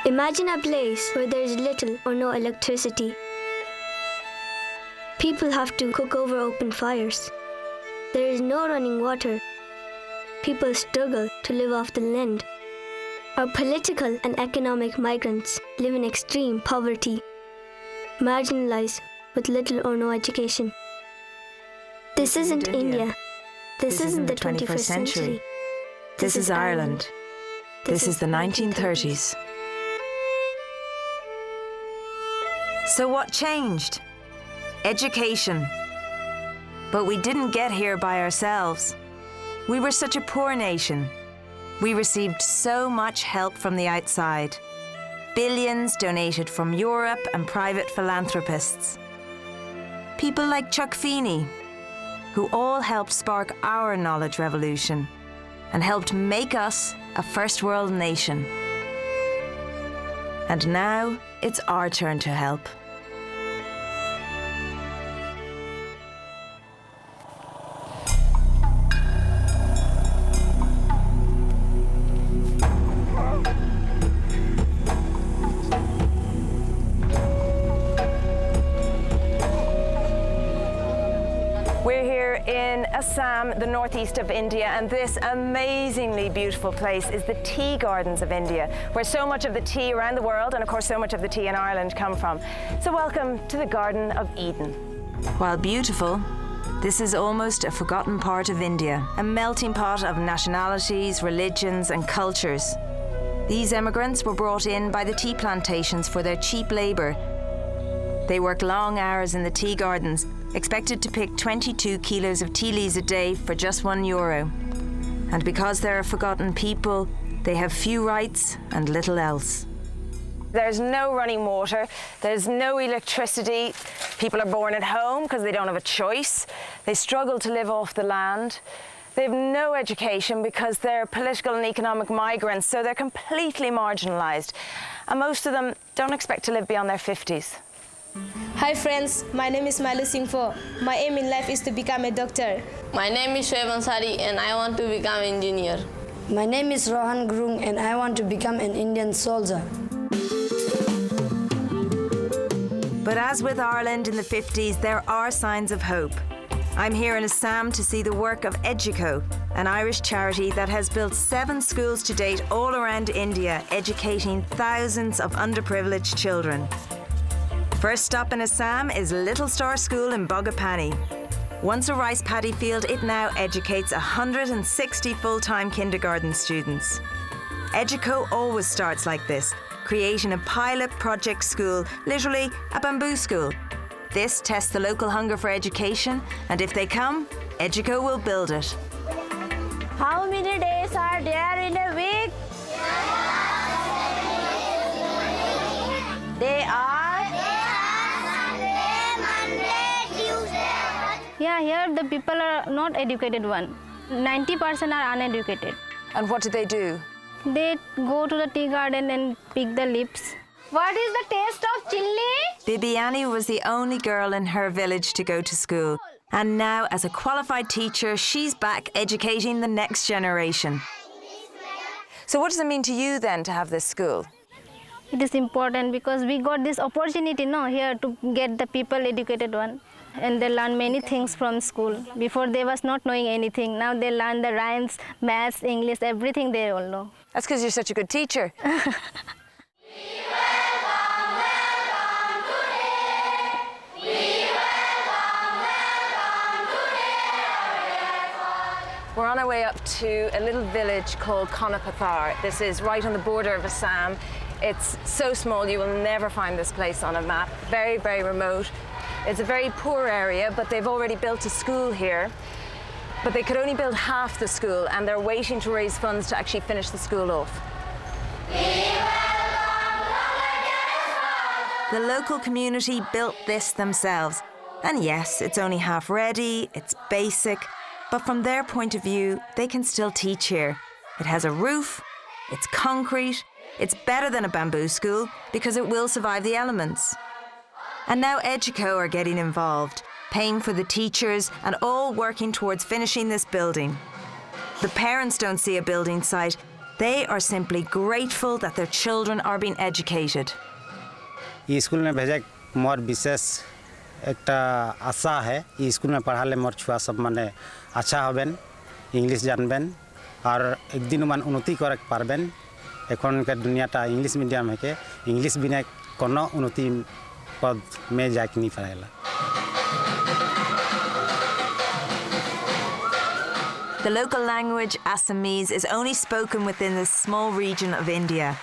Imagine a place where there is little or no electricity. People have to cook over open fires. There is no running water. People struggle to live off the land. Our political and economic migrants live in extreme poverty, marginalized with little or no education. This isn't India. This isn't the 21st century. This is Ireland. This is the 1930s. So what changed? Education. But we didn't get here by ourselves. We were such a poor nation. We received so much help from the outside. Billions donated from Europe and private philanthropists. People like Chuck Feeney, who all helped spark our knowledge revolution and helped make us a first world nation. And now it's our turn to help. We're here in Assam, the northeast of India, and this amazingly beautiful place is the tea gardens of India, where so much of the tea around the world, and of course so much of the tea in Ireland, come from. So welcome to the Garden of Eden. While beautiful, this is almost a forgotten part of India, a melting pot of nationalities, religions and cultures. These immigrants were brought in by the tea plantations for their cheap labour. They work long hours in the tea gardens, expected to pick 22 kilos of tea leaves a day for just €1. And because they're a forgotten people, they have few rights and little else. There's no running water, there's no electricity. People are born at home because they don't have a choice. They struggle to live off the land. They have no education because they're political and economic migrants, so they're completely marginalised. And most of them don't expect to live beyond their 50s. Hi friends, my name is Malu Singpho. My aim in life is to become a doctor. My name is Shoaib Ansari and I want to become an engineer. My name is Rohan Grung and I want to become an Indian soldier. But as with Ireland in the 50s, there are signs of hope. I'm here in Assam to see the work of Educo, an Irish charity that has built 7 schools to date all around India, educating thousands of underprivileged children. First stop in Assam is Little Star School in Bogopani. Once a rice paddy field, it now educates 160 full-time kindergarten students. Educo always starts like this, creating a pilot project school, literally a bamboo school. This tests the local hunger for education, and if they come, Educo will build it. How many days are there in a week? They are? Yeah, here the people are not educated one. 90% are uneducated. And what do they do? They go to the tea garden and pick the leaves. What is the taste of chili? Bibiani was the only girl in her village to go to school. And now, as a qualified teacher, she's back educating the next generation. So what does it mean to you then to have this school? It is important because we got this opportunity here to get the people educated one. And they learn many things from school. Before they was not knowing anything. Now they learn the rhymes, maths, English, everything they all know. That's because you're such a good teacher. We're on our way up to a little village called Konapathar. This is right on the border of Assam. It's so small you will never find this place on a map. Very, very remote. It's a very poor area, but they've already built a school here. But they could only build half the school, and they're waiting to raise funds to actually finish the school off. The local community built this themselves. And yes, it's only half ready, it's basic, but from their point of view, they can still teach here. It has a roof, it's concrete, it's better than a bamboo school because it will survive the elements. And now Educo are getting involved, paying for the teachers and all working towards finishing this building. The parents don't see a building site, They are simply grateful that their children are being educated. ये school में भेजे मोर विशेष एक आशा है ये school में पढ़ाले मोर छुआ सब माने अच्छा हबेन इंग्लिश जानबेन और एक दिन मान उन्नति करक पारबेन एखनकार दुनियाटा इंग्लिश मीडियम है के इंग्लिश बिना कोनो उन्नति पद में जाके नहीं पढ़ाएला. The local language, Assamese, is only spoken within this small region of India.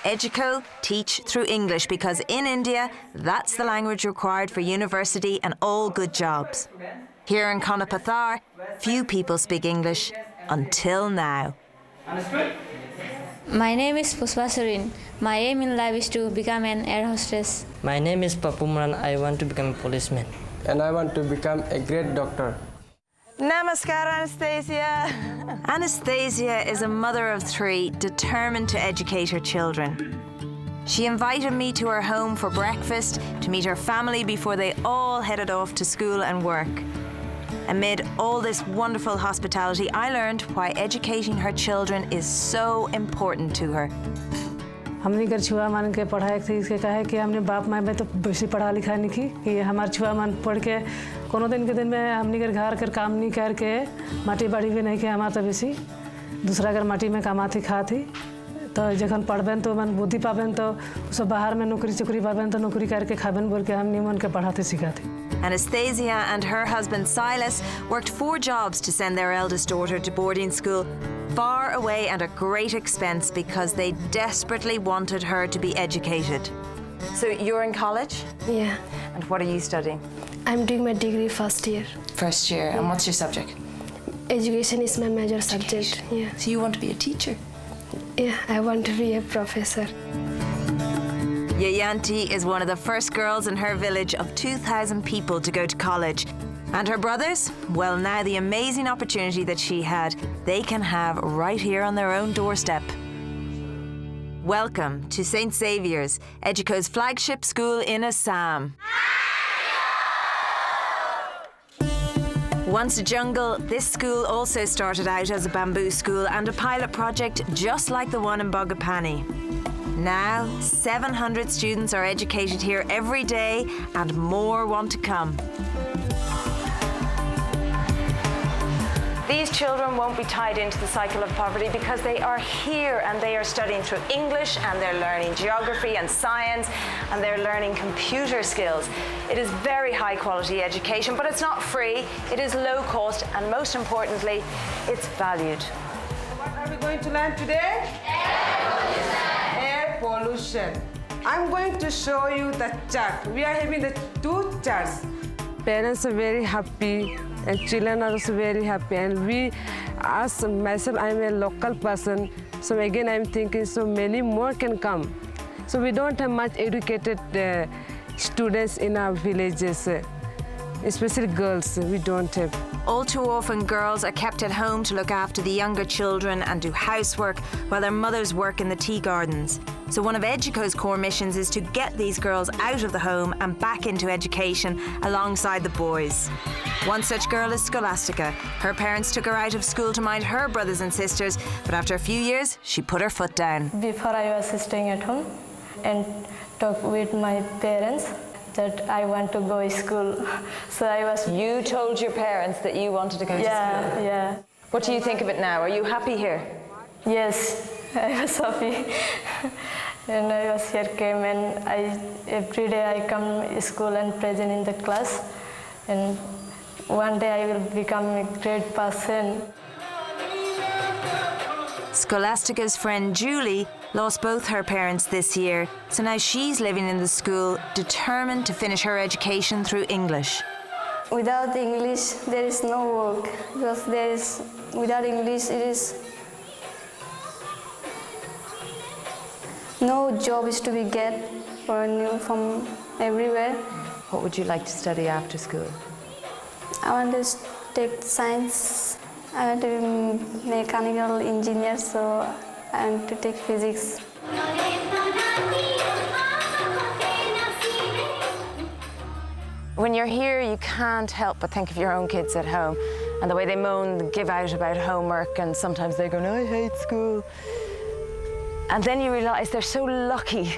Educo teach through English because in India, that's the language required for university and all good jobs. Here in Conapathar, few people speak English until now. My name is Pushpa. My aim in life is to become an air hostess. My name is Papumran. I want to become a policeman. And I want to become a great doctor. Namaskar, Anastasia. Anastasia is a mother of 3 determined to educate her children. She invited me to her home for breakfast to meet her family before they all headed off to school and work. Amid all this wonderful hospitality, I learned why educating her children is so important to her. हमने घर छुआ मान के पढ़ाई थी इसके कहे कि हमने बाप माँ में तो बेसी पढ़ा लिखा नहीं की कि हमारे छुआ मान पढ़ के कोनो दिन के दिन में हमने घर कर काम नहीं करके माटी बाड़ी भी नहीं के हमारे तो बेसी दूसरा घर माटी में कमाती खाती तो जखन पढ़बेन तो मन बुद्धि पाबेन तो सब बाहर में नौकरी चुकरी पाबेन तो नौकरी करके खाबेन बोल के हम निमन के पढ़ाते सिखाते. Anastasia and her husband Silas worked 4 jobs to send their eldest daughter to boarding school, far away and at great expense because they desperately wanted her to be educated. So you're in college? Yeah. And what are you studying? I'm doing my degree first year. First year. And what's your subject? Education is my major subject. Yeah. So you want to be a teacher? Yeah, I want to be a professor. Yayanti is one of the first girls in her village of 2,000 people to go to college. And her brothers? Well, now the amazing opportunity that she had, they can have right here on their own doorstep. Welcome to St. Xavier's, Educo's flagship school in Assam. Once a jungle, this school also started out as a bamboo school and a pilot project just like the one in Bogopani. Now, 700 students are educated here every day and more want to come. These children won't be tied into the cycle of poverty because they are here and they are studying through English and they're learning geography and science and they're learning computer skills. It is very high quality education, but it's not free, it is low cost and most importantly, it's valued. What are we going to learn today? Air pollution. I'm going to show you the chart. We are having the 2 charts. Parents are very happy and children are also very happy, and we, as myself, I'm a local person, so again I'm thinking so many more can come. So we don't have much educated students in our villages, especially girls, we don't have. All too often girls are kept at home to look after the younger children and do housework while their mothers work in the tea gardens. So one of Educo's core missions is to get these girls out of the home and back into education alongside the boys. One such girl is Scholastica. Her parents took her out of school to mind her brothers and sisters, but after a few years, she put her foot down. Before I was staying at home and talk with my parents that I want to go to school. So I was... You told your parents that you wanted to go to school? Yeah. What do you think of it now? Are you happy here? Yes, I was happy. And I was here came and every day I come to school and present in the class. And one day I will become a great person. Scholastica's friend Julie lost both her parents this year, so now she's living in the school, determined to finish her education through English. Without English, there is no work, because without English, it is no job is to be get from everywhere. What would you like to study after school? I want to take science. I want to be mechanical engineer, so I want to take physics. When you're here, you can't help but think of your own kids at home and the way they moan and give out about homework, and sometimes they go, no, I hate school. And then you realise they're so lucky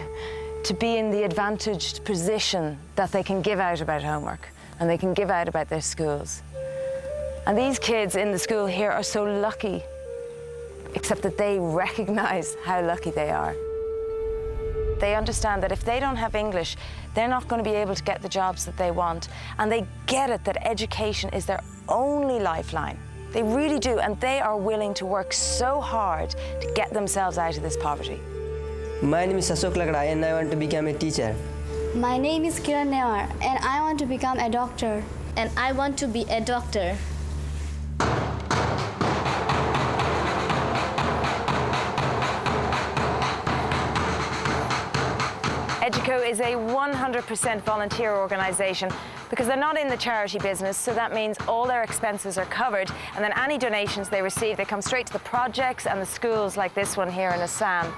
to be in the advantaged position that they can give out about homework and they can give out about their schools. And these kids in the school here are so lucky, except that they recognise how lucky they are. They understand that if they don't have English, they're not going to be able to get the jobs that they want. And they get it that education is their only lifeline. They really do, and they are willing to work so hard to get themselves out of this poverty. My name is Ashok Lagda and I want to become a teacher. My name is Kiran Newar and I want to become a doctor. And I want to be a doctor. Educo is a 100% volunteer organisation because they're not in the charity business, so that means all their expenses are covered, and then any donations they receive, they come straight to the projects and the schools like this one here in Assam.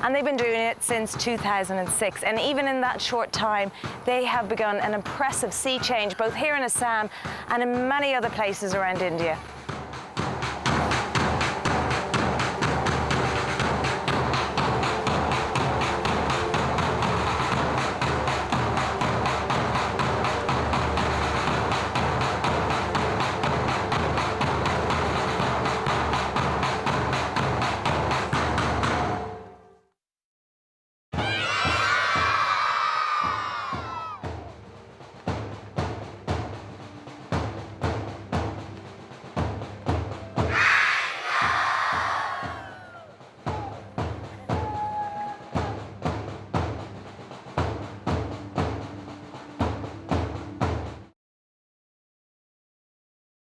And they've been doing it since 2006, and even in that short time, they have begun an impressive sea change, both here in Assam and in many other places around India.